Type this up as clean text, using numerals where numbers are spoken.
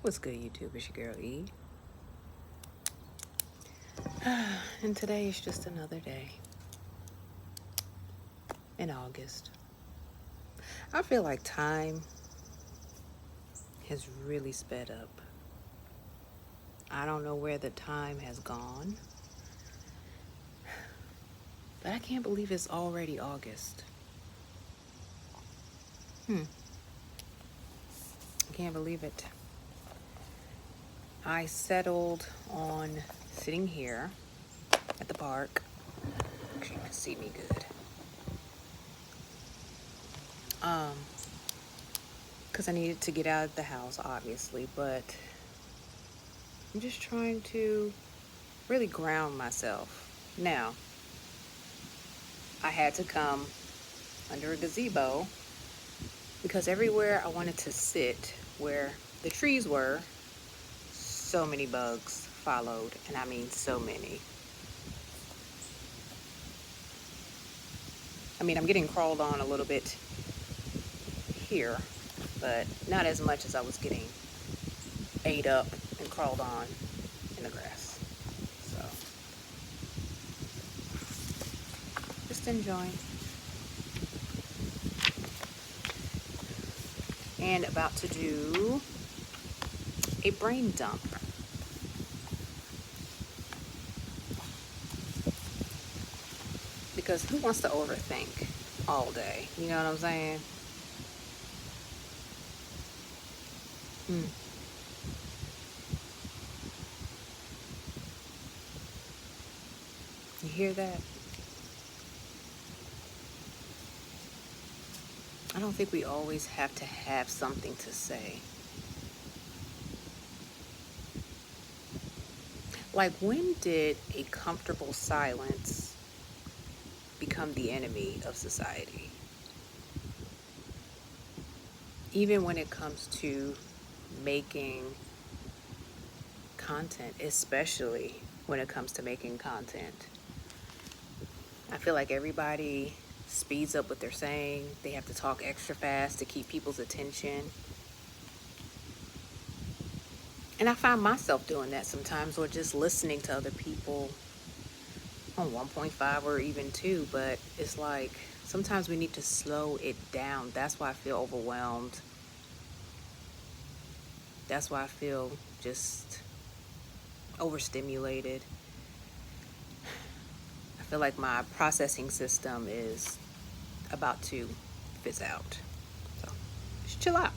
What's good, YouTube? It's your girl E. And today is just another day in August. I feel like time has really sped up. I don't know where the time has gone, but I can't believe it's already August. I can't believe it. I settled on sitting here at the park. Actually, you can see me good. Because I needed to get out of the house, obviously, but I'm just trying to really ground myself. Now, I had to come under a gazebo because everywhere I wanted to sit where the trees were, so many bugs followed, and I mean so many. I mean, I'm getting crawled on a little bit here, but not as much as I was getting ate up and crawled on in the grass. So, just enjoying. And about to do a brain dump. Because who wants to overthink all day? You know what I'm saying? You hear that? I don't think we always have to have something to say. Like, when did a comfortable silence become the enemy of society? Even when it comes to making content, especially when it comes to making content. I feel like everybody speeds up what they're saying. They have to talk extra fast to keep people's attention. And I find myself doing that sometimes, or just listening to other people on 1.5 or even 2, but it's like sometimes we need to slow it down. That's why I feel overwhelmed. That's why I feel just overstimulated. I feel like my processing system is about to fizz out. So just chill out.